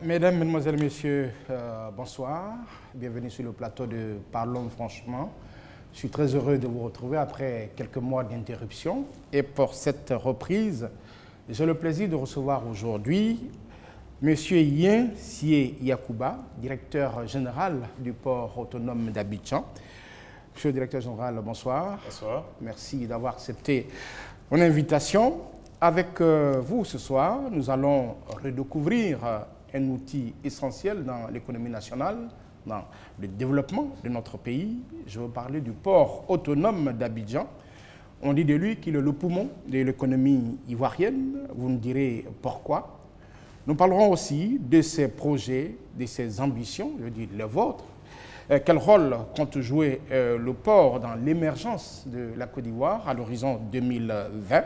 Mesdames, Mesdemoiselles, Messieurs, bonsoir. Bienvenue sur le plateau de Parlons franchement. Je suis très heureux de vous retrouver après quelques mois d'interruption. Et pour cette reprise, j'ai le plaisir de recevoir aujourd'hui M. Yen Sie Yacouba, directeur général du port autonome d'Abidjan. Monsieur le directeur général, bonsoir. Bonsoir. Merci d'avoir accepté mon invitation. Avec vous ce soir, nous allons redécouvrir un outil essentiel dans l'économie nationale, dans le développement de notre pays. Je veux parler du port autonome d'Abidjan. On dit de lui qu'il est le poumon de l'économie ivoirienne. Vous nous direz pourquoi. Nous parlerons aussi de ses projets, de ses ambitions, je veux dire les vôtres. Quel rôle compte jouer le port dans l'émergence de la Côte d'Ivoire à l'horizon 2020.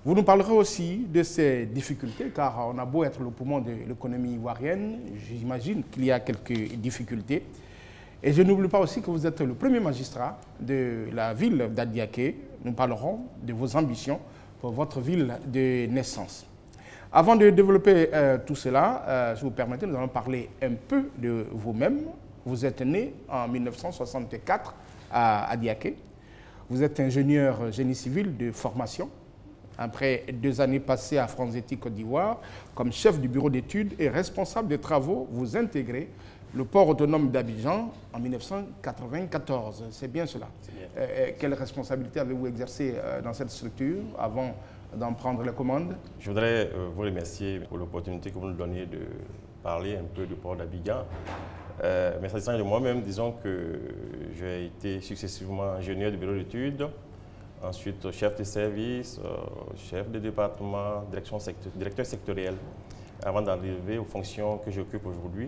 Vous nous parlerez aussi de ces difficultés, car on a beau être le poumon de l'économie ivoirienne, j'imagine qu'il y a quelques difficultés. Et je n'oublie pas aussi que vous êtes le premier magistrat de la ville d'Adiaké. Nous parlerons de vos ambitions pour votre ville de naissance. Avant de développer tout cela, si vous permettez, nous allons parler un peu de vous-même. Vous êtes né en 1964 à Adiaké. Vous êtes ingénieur génie civil de formation. Après 2 années passées à Franzetti, Côte d'Ivoire, comme chef du bureau d'études et responsable des travaux, vous intégrez le port autonome d'Abidjan en 1994. C'est bien cela. Bien. Quelle responsabilité avez-vous exercée dans cette structure avant d'en prendre les commandes? Je voudrais vous remercier pour l'opportunité que vous nous donnez de parler un peu du port d'Abidjan. Mais s'agissant de moi-même, disons que j'ai été successivement ingénieur du bureau d'études, ensuite chef de service, chef de département, directeur sectoriel, avant d'arriver aux fonctions que j'occupe aujourd'hui.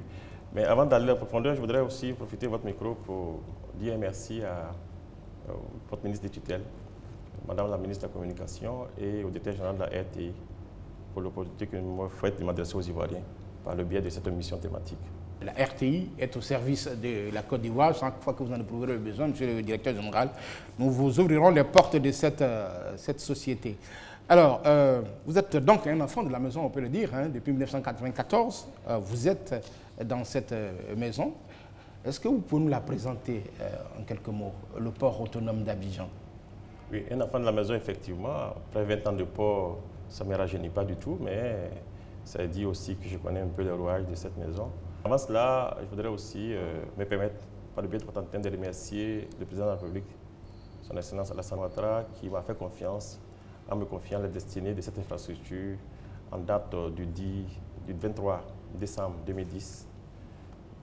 Mais avant d'aller à la profondeur, je voudrais aussi profiter de votre micro pour dire merci à votre ministre des tutelles, Madame la ministre de la Communication, et au directeur général de la RTI pour l'opportunité que vous faites de m'adresser aux Ivoiriens par le biais de cette mission thématique. La RTI est au service de la Côte d'Ivoire. Chaque fois que vous en éprouverez le besoin, monsieur le directeur général, nous vous ouvrirons les portes de cette société. Alors, vous êtes donc un enfant de la maison, on peut le dire, hein, depuis 1994. Vous êtes dans cette maison. Est-ce que vous pouvez nous la présenter en quelques mots, le port autonome d'Abidjan? Oui, un enfant de la maison, effectivement. Après 20 ans de port, ça ne me rajeunit pas du tout, mais ça dit aussi que je connais un peu les rouages de cette maison. Avant cela, je voudrais aussi me permettre, par le biais de votre antenne, de remercier le président de la République, son Excellence Alassane Ouattara, qui m'a fait confiance en me confiant la destinée de cette infrastructure en date du 23 décembre 2010,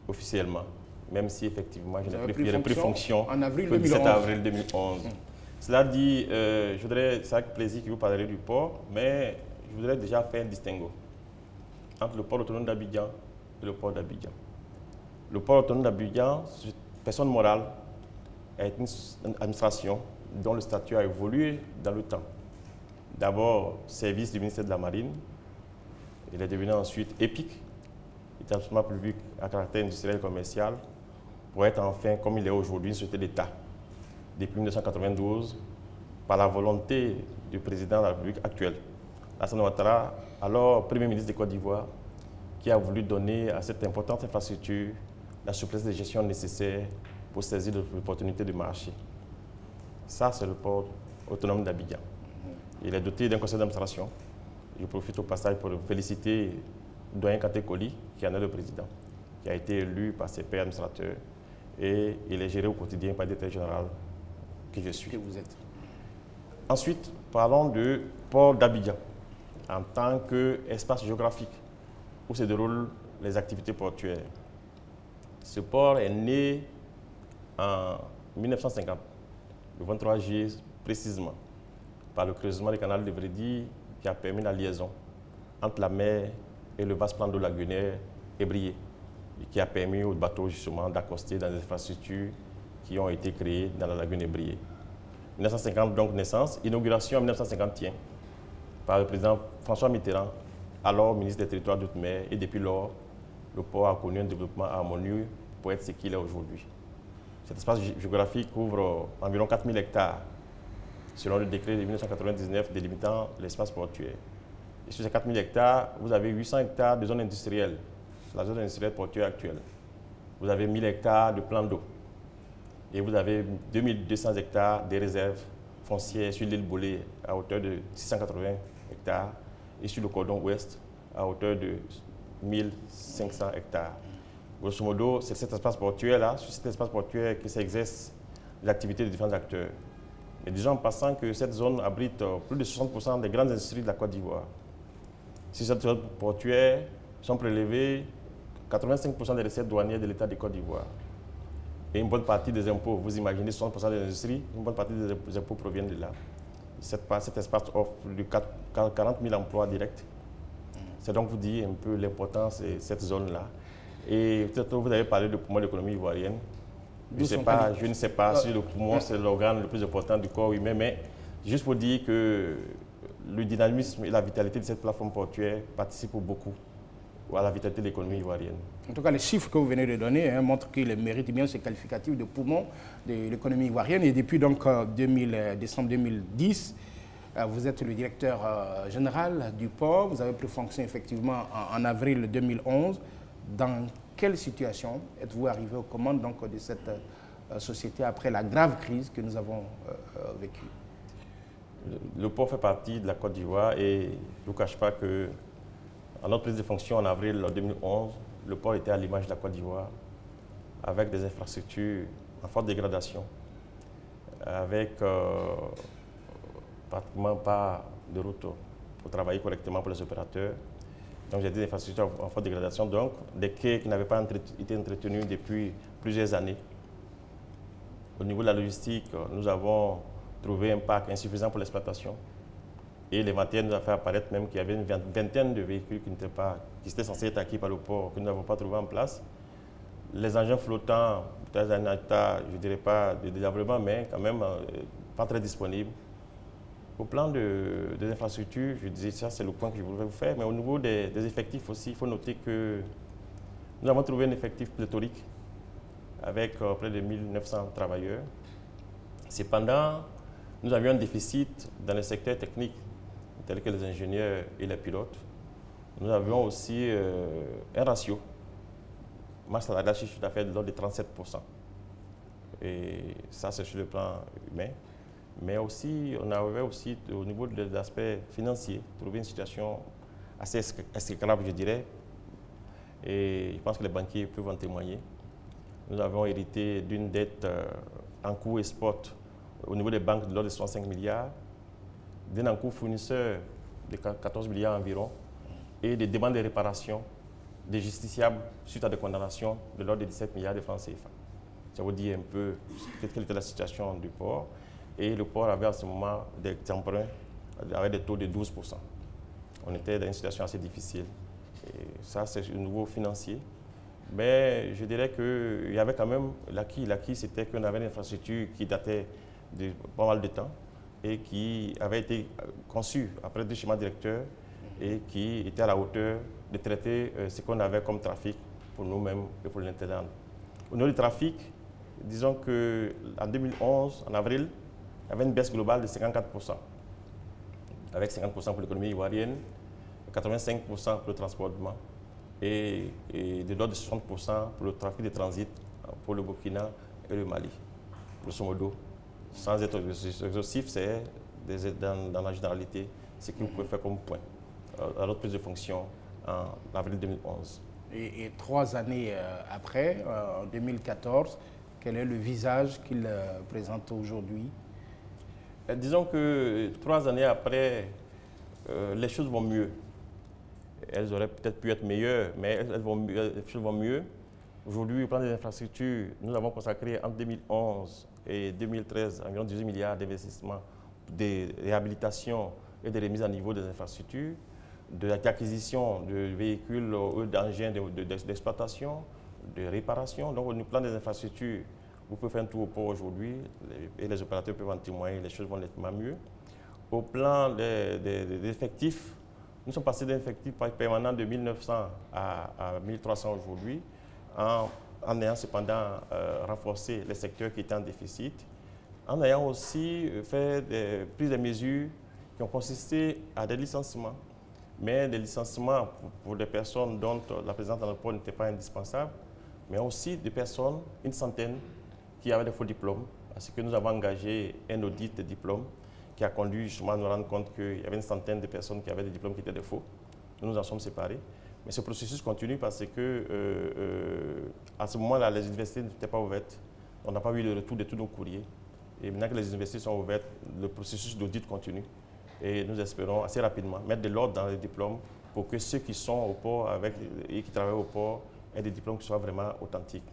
officiellement, même si effectivement je n'ai pris fonction en avril le 17 2011. avril 2011. Cela dit, c'est avec plaisir que vous parlerez du port, mais je voudrais déjà faire un distinguo entre le port autonome d'Abidjan et le port d'Abidjan. Le port autonome d'Abidjan, c'est une personne morale, est une administration dont le statut a évolué dans le temps. D'abord, service du ministère de la Marine. Il est devenu ensuite EPIC, établissement public à caractère industriel et commercial, pour être enfin, comme il est aujourd'hui, une société d'État. Depuis 1992, par la volonté du président de la République actuelle, Alassane Ouattara, alors Premier ministre de Côte d'Ivoire, qui a voulu donner à cette importante infrastructure la souplesse de gestion nécessaire pour saisir l'opportunité de marché. Ça, c'est le port autonome d'Abidjan. Il est doté d'un conseil d'administration. Je profite au passage pour féliciter Doyen Kanté Koli, qui en est le président, qui a été élu par ses pairs administrateurs, et il est géré au quotidien par le directeur général que je suis. Que vous êtes. Ensuite, parlons du port d'Abidjan en tant qu'espace géographique où se déroulent les activités portuaires. Ce port est né en 1950, le 23 juillet précisément, par le creusement du canal de Vredi qui a permis la liaison entre la mer et le vaste plan d'eau lagunaire ébrié, et qui a permis aux bateaux justement d'accoster dans des infrastructures qui ont été créées dans la lagune ébriée. 1950 donc naissance, inauguration en 1951 par le président François Mitterrand, alors ministre des Territoires d'Outre-mer, et depuis lors, le port a connu un développement harmonieux pour être ce qu'il est aujourd'hui. Cet espace géographique couvre environ 4000 hectares, selon le décret de 1999 délimitant l'espace portuaire. Et sur ces 4000 hectares, vous avez 800 hectares de zones industrielles la zone industrielle portuaire actuelle, vous avez 1000 hectares de plans d'eau et vous avez 2200 hectares de réserves foncières sur l'île Bolé à hauteur de 680 hectares et sur le cordon ouest à hauteur de 1500 hectares. Grosso modo, c'est cet espace portuaire-là, sur cet espace portuaire que s'exercent les activités de différents acteurs. Mais disons en passant que cette zone abrite plus de 60% des grandes industries de la Côte d'Ivoire. Si cette zone portuaire sont prélevées 85% des recettes douanières de l'État de Côte d'Ivoire. Et une bonne partie des impôts, vous imaginez 60% des industries, une bonne partie des impôts proviennent de là. Cet espace offre 40 000 emplois directs. C'est donc vous dire un peu l'importance de cette zone-là. Et peut-être vous avez parlé de poumon de l'économie ivoirienne. Je ne sais pas si le poumon c'est l'organe le plus important du corps humain, mais juste pour dire que le dynamisme et la vitalité de cette plateforme portuaire participent beaucoup à la vitalité de l'économie ivoirienne. En tout cas, les chiffres que vous venez de donner montrent qu'il mérite bien ce qualificatif de poumon de l'économie ivoirienne. Et depuis donc, décembre 2010, vous êtes le directeur général du port. Vous avez pris fonction effectivement en avril 2011. Dans quelle situation êtes-vous arrivé aux commandes donc, de cette société après la grave crise que nous avons vécue? Le port fait partie de la Côte d'Ivoire et je ne vous cache pas que à notre prise de fonction en avril 2011, le port était à l'image de la Côte d'Ivoire avec des infrastructures en forte dégradation, avec pratiquement pas de route pour travailler correctement pour les opérateurs. Donc j'ai des infrastructures en forte dégradation, donc des quais qui n'avaient pas été entretenus depuis plusieurs années. Au niveau de la logistique, nous avons trouvé un parc insuffisant pour l'exploitation. Et l'inventaire nous a fait apparaître même qu'il y avait une vingtaine de véhicules qui étaient censés être acquis par le port, que nous n'avons pas trouvé en place. Les engins flottants, peut-être un état, je ne dirais pas de développement, mais quand même pas très disponibles. Au plan des infrastructures, je disais ça, c'est le point que je voudrais vous faire, mais au niveau des effectifs aussi, il faut noter que nous avons trouvé un effectif pléthorique avec près de 1900 travailleurs. Cependant, nous avions un déficit dans le secteur technique, tels que les ingénieurs et les pilotes. Nous avions aussi un ratio masse salariale chiffre d'affaires de l'ordre de 37%. Et ça, c'est sur le plan humain. Mais aussi, on avait aussi, au niveau de l'aspect financier, trouvé une situation assez exécrable, je dirais. Et je pense que les banquiers peuvent en témoigner. Nous avons hérité d'une dette en cours et spot au niveau des banques de l'ordre de 65 milliards, d'un encours fournisseur de 14 milliards environ, et des demandes de réparation des justiciables suite à des condamnations de l'ordre de 17 milliards de francs CFA. Ça vous dit un peu quelle était la situation du port. Et le port avait à ce moment des emprunts avec des taux de 12%. On était dans une situation assez difficile. Et ça, c'est au niveau financier. Mais je dirais qu'il y avait quand même l'acquis. L'acquis, c'était qu'on avait une infrastructure qui datait de pas mal de temps et qui avait été conçue après deux schémas directeurs et qui était à la hauteur de traiter ce qu'on avait comme trafic pour nous-mêmes et pour l'Interland. Au niveau du trafic, disons qu'en 2011, en avril, il y avait une baisse globale de 54%, avec 50% pour l'économie ivoirienne, 85% pour le transportement et de l'ordre de 60% pour le trafic de transit pour le Burkina et le Mali. Grosso modo, sans être exhaustif, c'est dans la généralité ce que vous pouvez faire comme point à notre prise de fonction en avril 2011. Et 3 années après, en 2014, quel est le visage qu'il présente aujourd'hui? Disons que 3 années après, les choses vont mieux. Elles auraient peut-être pu être meilleures, mais les choses vont mieux. Aujourd'hui, au plan des infrastructures, nous avons consacré entre 2011 et 2013 environ 18 milliards d'investissements, de réhabilitation et de remise à niveau des infrastructures, de l'acquisition de véhicules ou d'engins d'exploitation, de réparation. Donc, au plan des infrastructures, vous pouvez faire un tour au port aujourd'hui et les opérateurs peuvent en témoigner, les choses vont nettement mieux. Au plan des effectifs, nous sommes passés d'un effectif permanent de 1900 à 1300 aujourd'hui, en ayant cependant renforcé les secteurs qui étaient en déficit, en ayant aussi fait pris des mesures qui ont consisté à des licenciements mais des licenciements pour des personnes dont la présence dans le port n'était pas indispensable, mais aussi des personnes, une centaine, qui avaient des faux diplômes, parce que nous avons engagé un audit des diplômes qui a conduit justement à nous rendre compte qu'il y avait une centaine de personnes qui avaient des diplômes qui étaient des faux. Nous nous en sommes séparés. Mais ce processus continue parce que à ce moment-là, les universités n'étaient pas ouvertes. On n'a pas eu le retour de tous nos courriers. Et maintenant que les universités sont ouvertes, le processus d'audit continue. Et nous espérons assez rapidement mettre de l'ordre dans les diplômes pour que ceux qui sont au port et qui travaillent au port aient des diplômes qui soient vraiment authentiques.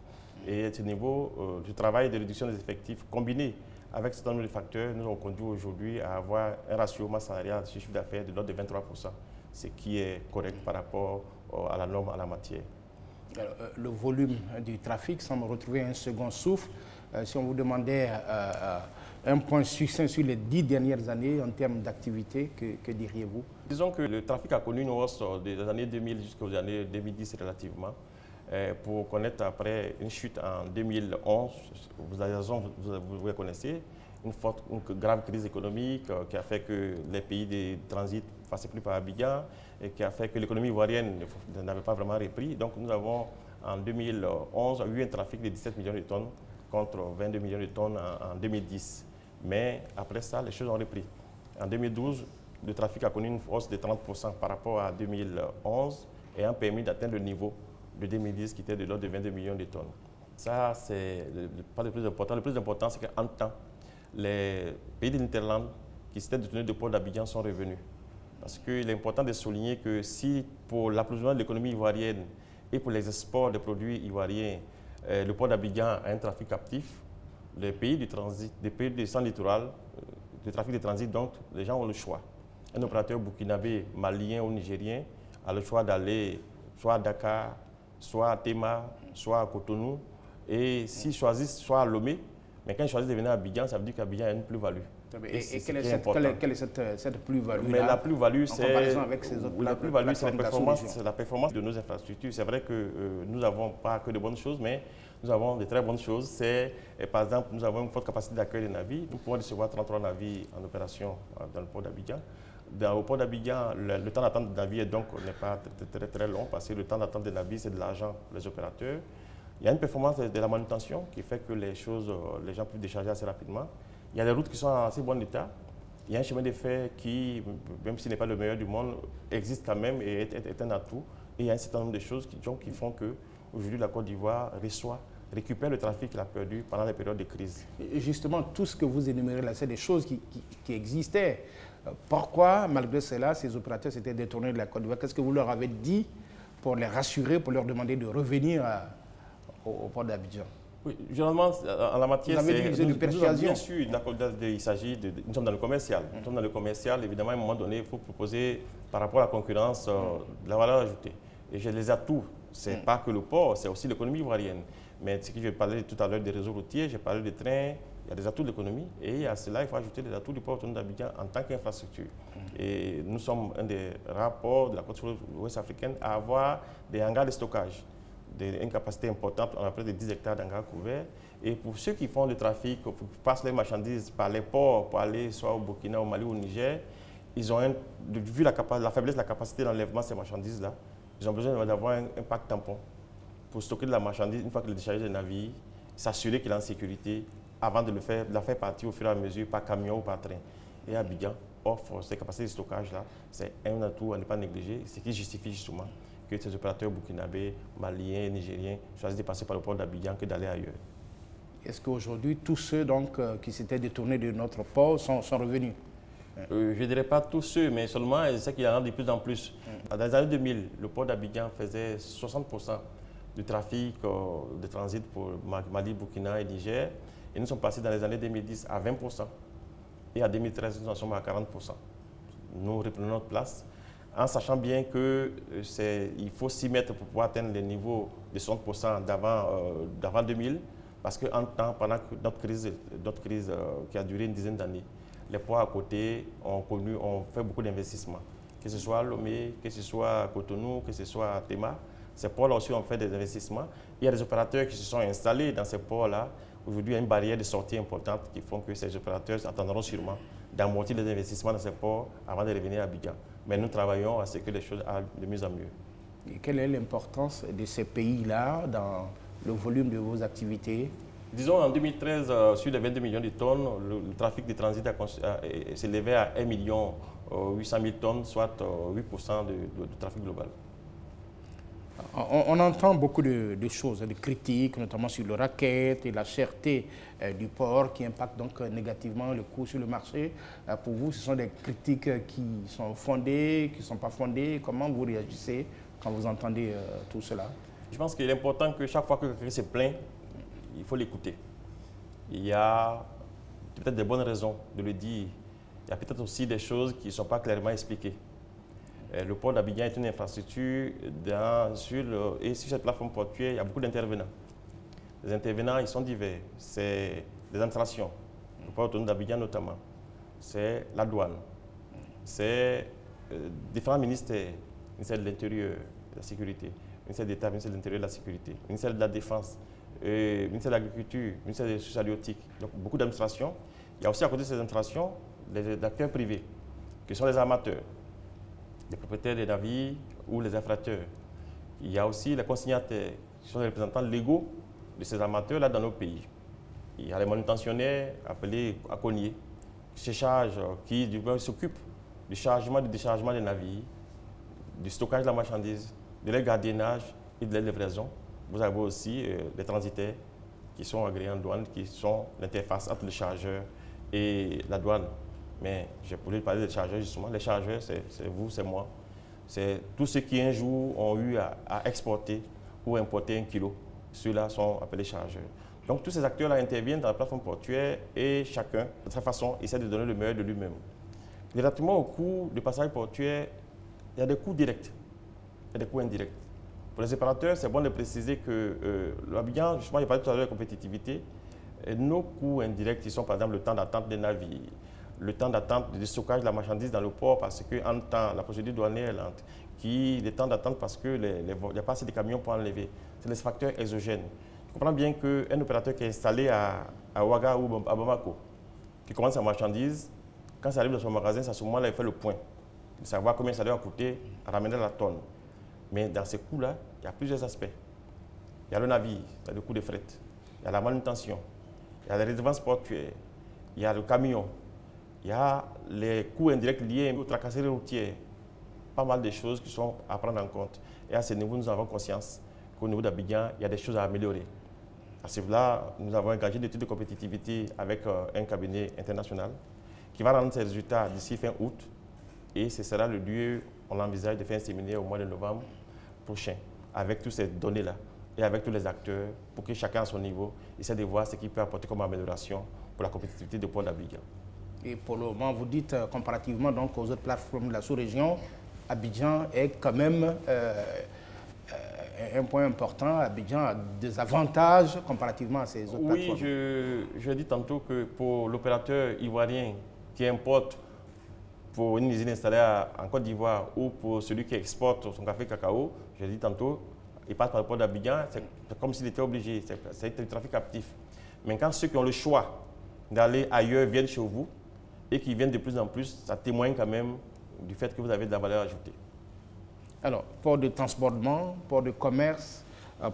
Et à ce niveau, du travail de réduction des effectifs combiné avec ce certain nombre de facteurs, nous avons conduit aujourd'hui à avoir un ratio masse salariale sur chiffre d'affaires de l'ordre de 23%, ce qui est correct par rapport à la norme en la matière. Alors, le volume du trafic semble retrouver un second souffle. Si on vous demandait un point succinct sur les 10 dernières années en termes d'activité, que diriez-vous? Disons que le trafic a connu une hausse des années 2000 jusqu'aux années 2010 relativement. Pour connaître après une chute en 2011, vous avez raison, vous connaissez, une grave crise économique qui a fait que les pays de transit ne passaient plus par Abidjan et qui a fait que l'économie ivoirienne n'avait pas vraiment repris. Donc nous avons en 2011 eu un trafic de 17 millions de tonnes contre 22 millions de tonnes en 2010. Mais après ça, les choses ont repris. En 2012, le trafic a connu une hausse de 30% par rapport à 2011 et a permis d'atteindre le niveau de 2010 qui était de l'ordre de 22 millions de tonnes. Ça, c'est pas le plus important. Le plus important, c'est qu'en temps, les pays de l'Interland qui s'étaient détenus de port d'Abidjan sont revenus. Parce qu'il est important de souligner que si pour l'approvisionnement de l'économie ivoirienne et pour les exports de produits ivoiriens, le port d'Abidjan a un trafic captif, les pays du transit, des pays du centre littoral, le trafic de transit, donc les gens ont le choix. Un opérateur burkinabé, malien ou nigérien a le choix d'aller soit à Dakar, soit à Tema, soit à Cotonou, et s'ils choisissent soit à Lomé, mais quand ils choisissent de venir à Abidjan, ça veut dire qu'Abidjan a une plus-value. Et quelle est cette plus-value? Mais la plus-value, c'est la performance de nos infrastructures. C'est vrai que nous n'avons pas que de bonnes choses, mais nous avons de très bonnes choses. Par exemple, nous avons une forte capacité d'accueil des navires. Nous pouvons recevoir 33 navires en opération dans le port d'Abidjan. Au port d'Abidjan, le temps d'attente des navires n'est pas très long parce que le temps d'attente des navires, c'est de l'argent pour les opérateurs. Il y a une performance de la manutention qui fait que les gens peuvent décharger assez rapidement. Il y a des routes qui sont en assez bon état. Il y a un chemin de fer qui, même s'il n'est pas le meilleur du monde, existe quand même et est un atout. Et il y a un certain nombre de choses qui font qu'aujourd'hui la Côte d'Ivoire récupère le trafic qu'il a perdu pendant les périodes de crise. Et justement, tout ce que vous énumérez là, c'est des choses qui existaient. Pourquoi, malgré cela, ces opérateurs s'étaient détournés de la Côte d'Ivoire? Qu'est-ce que vous leur avez dit pour les rassurer, pour leur demander de revenir au port d'Abidjan? Oui, généralement, en la matière, bien sûr, il s'agit nous sommes dans le commercial. Nous sommes dans le commercial, évidemment, à un moment donné, il faut proposer, par rapport à la concurrence, de la valeur ajoutée. Et j'ai les atouts. Ce n'est pas que le port, c'est aussi l'économie ivoirienne. Mais ce que je parlais tout à l'heure des réseaux routiers, j'ai parlé des trains, il y a des atouts de l'économie. Et à cela, il faut ajouter les atouts du port autonome d'Abidjan en tant qu'infrastructure. Et nous sommes un des rares ports de la côte ouest africaine à avoir des hangars de stockage. Une capacité importante, on a près de 10 hectares d'hangars couverts. Et pour ceux qui font du trafic, qui passent les marchandises par les ports pour aller soit au Burkina, au Mali ou au Niger, ils ont vu la faiblesse de la capacité d'enlèvement de ces marchandises-là, ils ont besoin d'avoir un pack tampon pour stocker de la marchandise une fois que le déchargé des navires, s'assurer qu'il est en sécurité avant de la faire partir au fur et à mesure par camion ou par train. Et Abidjan offre ces capacités de stockage-là. C'est un atout à ne pas négliger, ce qui justifie justement que ces opérateurs burkinabés, maliens, nigériens choisissent de passer par le port d'Abidjan que d'aller ailleurs. Est-ce qu'aujourd'hui, tous ceux donc, qui s'étaient détournés de notre port sont revenus? Je ne dirais pas tous ceux, mais seulement je sais qu'il y en a de plus en plus. Dans les années 2000, le port d'Abidjan faisait 60% du trafic de transit pour Mali, Burkina et Niger. Et nous sommes passés dans les années 2010 à 20%. Et en 2013, nous en sommes à 40%. Nous reprenons notre place, en sachant bien qu'il faut s'y mettre pour pouvoir atteindre les niveaux de 60% d'avant 2000, parce qu'en temps, pendant notre crise qui a duré une dizaine d'années, les ports à côté ont fait beaucoup d'investissements. Que ce soit à Lomé, que ce soit à Cotonou, que ce soit à Tema, ces ports-là aussi ont fait des investissements. Il y a des opérateurs qui se sont installés dans ces ports-là. Aujourd'hui, il y a une barrière de sortie importante qui font que ces opérateurs attendront sûrement d'amortir les investissements dans ces ports avant de revenir à Abidjan. mais nous travaillons à ce que les choses aillent de mieux en mieux. Et quelle est l'importance de ces pays-là dans le volume de vos activités? Disons, en 2013, sur les 22 millions de tonnes, le trafic de transit s'élevait à 1 800 000 tonnes, soit 8% du trafic global. On entend beaucoup de choses, de critiques, notamment sur le racket et la cherté du port qui impacte donc négativement le coût sur le marché. Pour vous, ce sont des critiques qui sont fondées, qui ne sont pas fondées. Comment vous réagissez quand vous entendez tout cela? Je pense qu'il est important que chaque fois que quelqu'un se plaint, il faut l'écouter. Il y a peut-être des bonnes raisons de le dire. Il y a peut-être aussi des choses qui ne sont pas clairement expliquées. Le port d'Abidjan est une infrastructure et sur cette plateforme portuaire, il y a beaucoup d'intervenants. Les intervenants, ils sont divers. C'est des administrations, le port autonome d'Abidjan notamment. C'est la douane. C'est différents ministères, ministère de l'Intérieur, de la Sécurité, ministère d'État, ministère de l'Intérieur et de la Sécurité, ministère de la Défense, ministère de l'Agriculture, ministère des Ressources halieutiques. Donc beaucoup d'administrations. Il y a aussi à côté de ces administrations des acteurs privés, qui sont les armateurs, les propriétaires des navires ou les infracteurs. Il y a aussi les consignataires, qui sont les représentants légaux de ces armateurs là dans nos pays. Il y a les manutentionnaires appelés aconiers, qui s'occupent du chargement et du déchargement des navires, du stockage de la marchandise, de leur gardiennage et de leur livraison. Vous avez aussi les transitaires qui sont agréés en douane, qui sont l'interface entre le chargeur et la douane. Mais je voulais parler des chargeurs justement. Les chargeurs, c'est vous, c'est moi. C'est tous ceux qui un jour ont eu à exporter ou importer 1 kilo. Ceux-là sont appelés chargeurs. Donc tous ces acteurs-là interviennent dans la plateforme portuaire et chacun, de sa façon, essaie de donner le meilleur de lui-même. Relativement au coût de passage portuaire, il y a des coûts directs et des coûts indirects. Pour les opérateurs, c'est bon de préciser que l'Abidjan, justement, il parlait tout à l'heure de compétitivité. Nos coûts indirects, ils sont par exemple le temps d'attente des navires, le temps d'attente de stockage de la marchandise dans le port parce qu'en temps, la procédure douanière est lente, le temps d'attente parce qu'il n'y a pas assez de camions pour enlever. C'est les facteurs exogènes. Je comprends bien qu'un opérateur qui est installé à Ouaga ou à Bamako, qui commence sa marchandise, quand ça arrive dans son magasin, c'est à ce moment-là il fait le point, de savoir combien ça doit coûter à ramener la tonne. Mais dans ces coûts-là, il y a plusieurs aspects. Il y a le navire, il y a le coût de fret, il y a la manutention, il y a les redevances portuaires, il y a le camion, il y a les coûts indirects liés aux tracasseries routières. Pas mal de choses qui sont à prendre en compte. Et à ce niveau, nous avons conscience qu'au niveau d'Abidjan, il y a des choses à améliorer. À ce niveau-là, nous avons engagé une étude de compétitivité avec un cabinet international qui va rendre ses résultats d'ici fin août. Et ce sera le lieu, on envisage de faire un séminaire au mois de novembre prochain avec toutes ces données-là et avec tous les acteurs pour que chacun à son niveau essaie de voir ce qu'il peut apporter comme amélioration pour la compétitivité du port d'Abidjan. Et pour le moment, vous dites comparativement donc aux autres plateformes de la sous-région, Abidjan est quand même un point important. Abidjan a des avantages comparativement à ces autres plateformes. Oui, je dis tantôt que pour l'opérateur ivoirien qui importe pour une usine installée en Côte d'Ivoire ou pour celui qui exporte son café cacao, je dis tantôt, il passe par le port d'Abidjan, c'est comme s'il était obligé, c'est un trafic captif. Mais quand ceux qui ont le choix d'aller ailleurs viennent chez vous, et qui viennent de plus en plus, ça témoigne quand même du fait que vous avez de la valeur ajoutée. Alors, port de transbordement, port de commerce,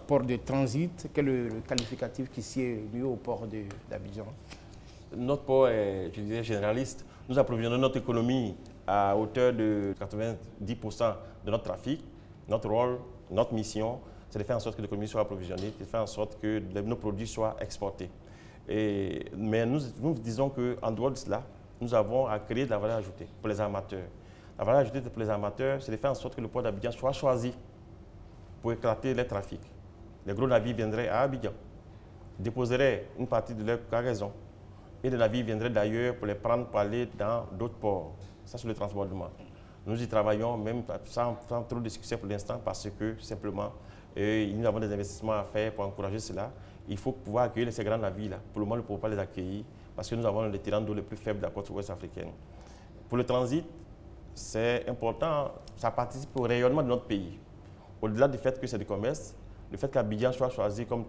port de transit, quel est le qualificatif qui sied mieux au port d'Abidjan? Notre port est, je dirais, généraliste. Nous approvisionnons notre économie à hauteur de 90% de notre trafic. Notre rôle, notre mission, c'est de faire en sorte que l'économie soit approvisionnée, de faire en sorte que nos produits soient exportés. Mais nous disons qu'en dehors de cela, nous avons à créer de la valeur ajoutée pour les armateurs. La valeur ajoutée pour les armateurs, c'est de faire en sorte que le port d'Abidjan soit choisi pour éclater les trafics. Les gros navires viendraient à Abidjan, déposeraient une partie de leur cargaison et les navires viendraient d'ailleurs pour les prendre pour aller dans d'autres ports. Ça, c'est le transbordement. Nous y travaillons même sans trop de succès pour l'instant parce que simplement, nous avons des investissements à faire pour encourager cela. Il faut pouvoir accueillir ces grands navires-là. Pour le moment, nous ne pouvons pas les accueillir parce que nous avons les tirants d'eau les plus faibles de la côte ouest africaine. Pour le transit, c'est important, ça participe au rayonnement de notre pays. Au-delà du fait que c'est du commerce, le fait qu'Abidjan soit choisi comme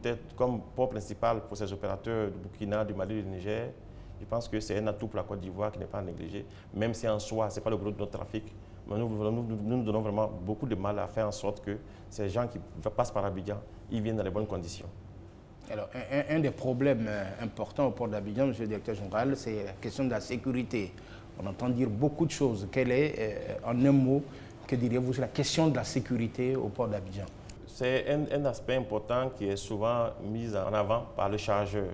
port principal pour ces opérateurs du Burkina, du Mali et du Niger, je pense que c'est un atout pour la Côte d'Ivoire qui n'est pas négligé, même si en soi, ce n'est pas le gros de notre trafic. Mais nous donnons vraiment beaucoup de mal à faire en sorte que ces gens qui passent par Abidjan, ils viennent dans les bonnes conditions. Alors, un des problèmes importants au port d'Abidjan, monsieur le directeur général, c'est la question de la sécurité. On entend dire beaucoup de choses. Quel est, en un mot, que diriez-vous sur la question de la sécurité au port d'Abidjan? C'est un aspect important qui est souvent mis en avant par le chargeur.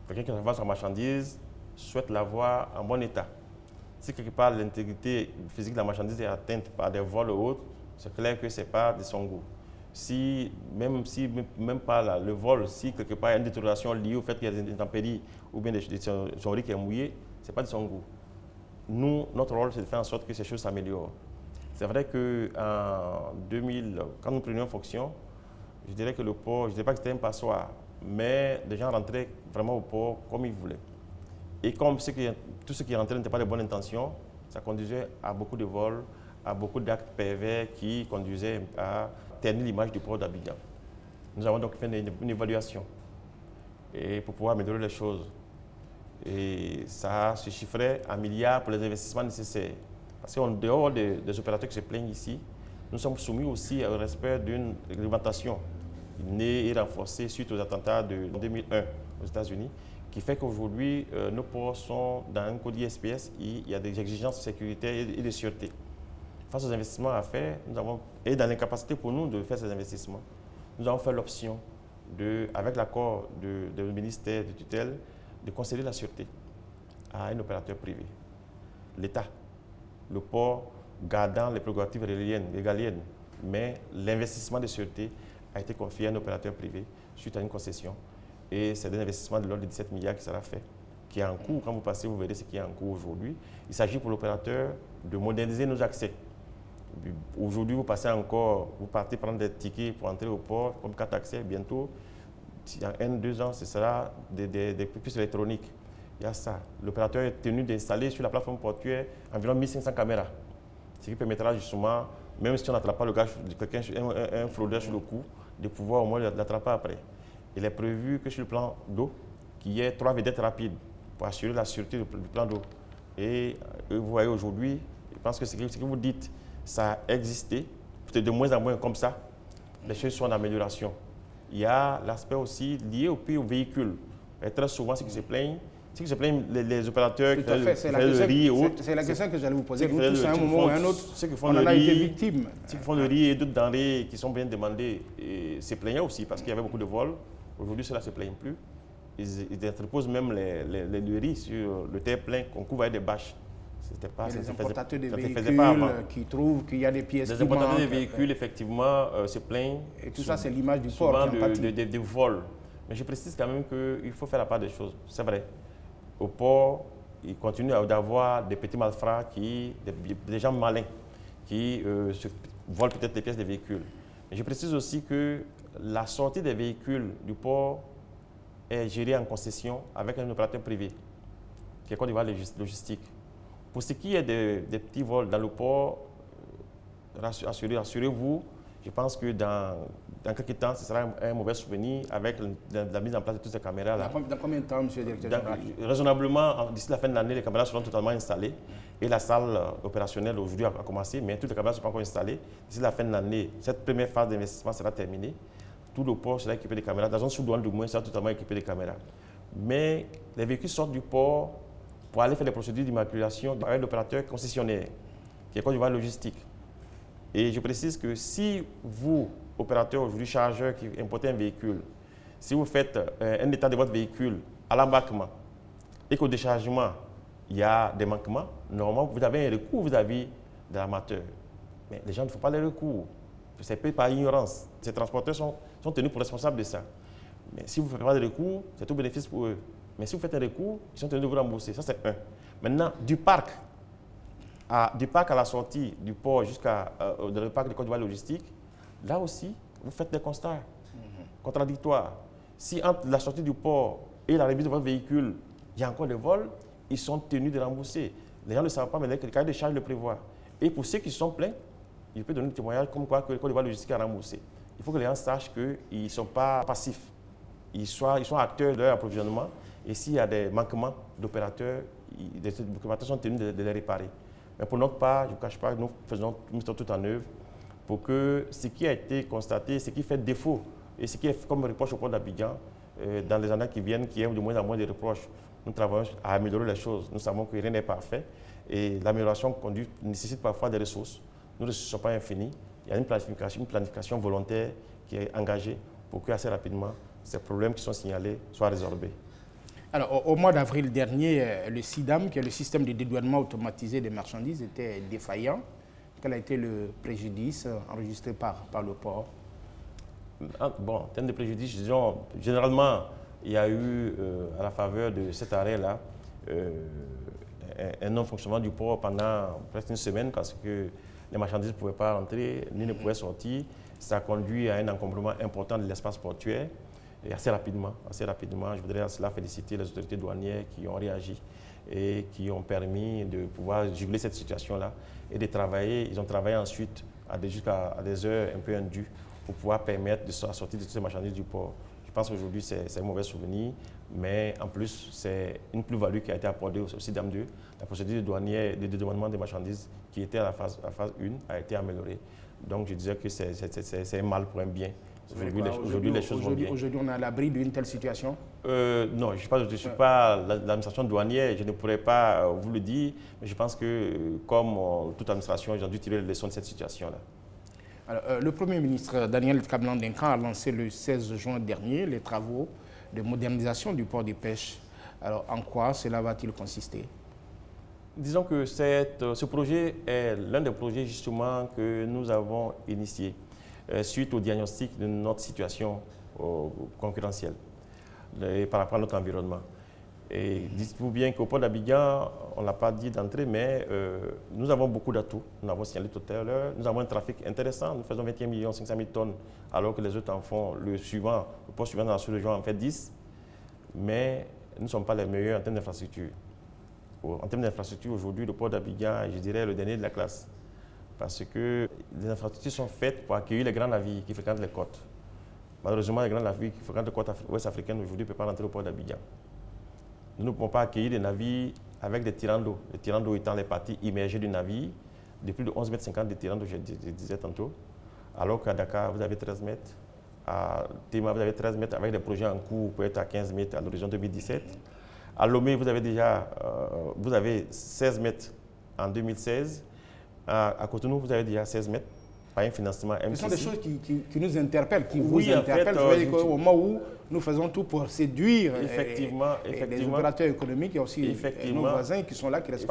Quelqu'un qui vend sa marchandise souhaite l'avoir en bon état. Si quelque part l'intégrité physique de la marchandise est atteinte par des vols ou autres, c'est clair que ce n'est pas de son goût. Même pas le vol, si quelque part il y a une détérioration liée au fait qu'il y a des intempéries ou bien son riz qui est mouillé, ce n'est pas de son goût. Nous, notre rôle, c'est de faire en sorte que ces choses s'améliorent. C'est vrai qu'en 2000, quand nous prenions fonction, je dirais que le port, je ne dirais pas que c'était un passoire, mais les gens rentraient vraiment au port comme ils voulaient. Et comme tout ce qui rentrait n'était pas de bonne intention, ça conduisait à beaucoup de vols, à beaucoup d'actes pervers qui conduisaient à ternir l'image du port d'Abidjan. Nous avons donc fait une évaluation et pour pouvoir améliorer les choses. Et ça se chiffrait en milliards pour les investissements nécessaires. Parce qu'en dehors des opérateurs qui se plaignent ici, nous sommes soumis aussi au respect d'une réglementation née et renforcée suite aux attentats de 2001 aux États-Unis, qui fait qu'aujourd'hui, nos ports sont dans un code ISPS, il y a des exigences de sécurité et de sûreté. Face aux investissements à faire, et dans l'incapacité pour nous de faire ces investissements, nous avons fait l'option, avec l'accord du ministère de tutelle, de concéder la sûreté à un opérateur privé. L'État, le port gardant les prérogatives régaliennes, mais l'investissement de sûreté a été confié à un opérateur privé suite à une concession. Et c'est un investissement de l'ordre de 17 milliards qui sera fait, qui est en cours. Quand vous passez, vous verrez ce qui est en cours aujourd'hui. Il s'agit pour l'opérateur de moderniser nos accès. Aujourd'hui, vous partez prendre des tickets pour entrer au port, comme 4 accès. Bientôt, il y a 1-2 ans, ce sera des puces électroniques. Il y a ça. L'opérateur est tenu d'installer sur la plateforme portuaire environ 1500 caméras. Ce qui permettra justement, même si on n'attrape pas le gars, un fraudeur sur le coup, de pouvoir au moins l'attraper après. Il est prévu que sur le plan d'eau, qu'il y ait 3 vedettes rapides pour assurer la sûreté du plan d'eau. Et vous voyez aujourd'hui, je pense que ce que vous dites, ça a existé, peut-être de moins en moins comme ça, les choses sont en amélioration. Il y a l'aspect aussi lié aux véhicules. Et très souvent, ceux qui se plaignent, les opérateurs qui font le riz et autres. C'est la question que j'allais vous poser. Vous tous, à un moment ou à un autre, on en a été victime. Ceux qui font le riz et d'autres denrées qui sont bien demandées se plaignaient aussi parce qu'il y avait beaucoup de vols. Aujourd'hui, ceux-là ne se plaignent plus. Ils entreposent même le riz sur le terre-plein qu'on couvre avec des bâches. Les importateurs de véhicules qui trouvent qu'il y a des pièces qui manquent. Les importateurs de véhicules, effectivement, se plaignent. Et tout ça, c'est l'image du port qui en pâtit. Des vols. Mais je précise quand même qu'il faut faire la part des choses. C'est vrai. Au port, il continue d'avoir des petits malfrats, des gens malins, qui volent peut-être les pièces des véhicules. Mais je précise aussi que la sortie des véhicules du port est gérée en concession avec un opérateur privé, qui est Côte d'Ivoire Logistique. Pour ce qui est des petits vols dans le port, rassurez-vous, je pense que dans quelques temps, ce sera un mauvais souvenir avec la mise en place de toutes ces caméras-là. Dans combien de temps, monsieur le directeur général? Raisonnablement, d'ici la fin de l'année, les caméras seront totalement installées. Et la salle opérationnelle aujourd'hui a commencé, mais toutes les caméras ne sont pas encore installées. D'ici la fin de l'année, cette première phase d'investissement sera terminée. Tout le port sera équipé de caméras. La zone sous-douane du moins sera totalement équipée de caméras. Mais les véhicules sortent du port pour aller faire les procédures d'immatriculation avec l'opérateur concessionnaire, qui est Côte d'Ivoire Logistique. Et je précise que si vous, opérateur aujourd'hui chargeur qui importez un véhicule, si vous faites un état de votre véhicule à l'embarquement et qu'au déchargement, il y a des manquements, normalement, vous avez un recours vis-à-vis de l'armateur. Mais les gens ne font pas les recours. C'est peut-être par ignorance. Ces transporteurs sont tenus pour responsables de ça. Mais si vous ne faites pas de recours, c'est tout bénéfice pour eux. Mais si vous faites un recours, ils sont tenus de vous rembourser. Ça, c'est un. Maintenant, du parc à la sortie du port jusqu'à le parc de Côte d'Ivoire Logistique, là aussi, vous faites des constats contradictoires. Si entre la sortie du port et la remise de votre véhicule, il y a encore des vols, ils sont tenus de rembourser. Les gens ne le savent pas, mais le cahier de charge le prévoit. Et pour ceux qui sont pleins, il peut donner un témoignage comme quoi que le Côte d'Ivoire Logistique a remboursé. Il faut que les gens sachent qu'ils ne sont pas passifs. Ils sont acteurs de leur approvisionnement. Et s'il y a des manquements d'opérateurs, les opérateurs sont tenus de les réparer. Mais pour notre part, je ne cache pas, nous mettons tout en œuvre pour que ce qui a été constaté, ce qui fait défaut et ce qui est comme reproche au port d'Abidjan, dans les années qui viennent, qui est de moins en moins de reproches, nous travaillons à améliorer les choses. Nous savons que rien n'est parfait et l'amélioration nécessite parfois des ressources. Nous ne sommes pas infinis. Il y a une planification volontaire qui est engagée pour que assez rapidement ces problèmes qui sont signalés soient résorbés. Alors, au mois d'avril dernier, le SIDAM, qui est le système de dédouanement automatisé des marchandises, était défaillant. Quel a été le préjudice enregistré par le port? Bon, en termes de préjudice, disons, généralement, il y a eu, à la faveur de cet arrêt-là, un non-fonctionnement du port pendant presque une semaine parce que les marchandises ne pouvaient pas rentrer, ni ne pouvaient sortir. Ça a conduit à un encombrement important de l'espace portuaire. Et assez rapidement, je voudrais à cela féliciter les autorités douanières qui ont réagi et qui ont permis de pouvoir juguler cette situation-là et de travailler. Ils ont travaillé ensuite jusqu'à des heures un peu indues pour pouvoir permettre de sortir de toutes ces marchandises du port. Je pense qu'aujourd'hui, c'est un mauvais souvenir, mais en plus, c'est une plus-value qui a été apportée au SIDAM 2. La procédure douanière de dédouanement des marchandises qui était à la phase 1 a été améliorée. Donc, je disais que c'est un mal pour un bien. Aujourd'hui, les choses vont bien. Aujourd'hui, on est à l'abri d'une telle situation? Non, je ne suis pas l'administration douanière, je ne pourrais pas vous le dire, mais je pense que, comme toute administration, ils ont dû tirer les leçons de cette situation-là. Alors, le Premier ministre Daniel Kablan-Denkan a lancé le 16 juin dernier les travaux de modernisation du port de pêche. Alors, en quoi cela va-t-il consister? Disons que ce projet est l'un des projets justement que nous avons initié suite au diagnostic de notre situation concurrentielle par rapport à notre environnement. Et dites-vous bien qu'au port d'Abidjan, on ne l'a pas dit d'entrée, mais nous avons beaucoup d'atouts. Nous l'avons signalé tout à l'heure. Nous avons un trafic intéressant. Nous faisons 21 500 000 tonnes, alors que les autres en font le port suivant dans la sous-région en fait 10. Mais nous ne sommes pas les meilleurs en termes d'infrastructure. En termes d'infrastructure, aujourd'hui, le port d'Abidjan est, je dirais, le dernier de la classe. Parce que les infrastructures sont faites pour accueillir les grands navires qui fréquentent les côtes. Malheureusement, les grands navires qui fréquentent les côtes ouest africaines aujourd'hui ne peuvent pas rentrer au port d'Abidjan. Nous ne pouvons pas accueillir des navires avec des tirants d'eau. Les tirants d'eau étant les parties immergées du navire, de plus de 11,50 m de tirants d'eau, je disais tantôt. Alors qu'à Dakar, vous avez 13 mètres. À Tema, vous avez 13 mètres avec des projets en cours pour être à 15 mètres à l'horizon 2017. À Lomé, vous avez 16 mètres en 2016. À Cotonou, vous avez déjà 16 mètres par un financement MCC. Ce sont des choses qui nous interpellent, qui vous interpellent. Je veux dire qu'au moment où nous faisons tout pour séduire les opérateurs économiques, il y a aussi nos voisins qui sont là, qui restent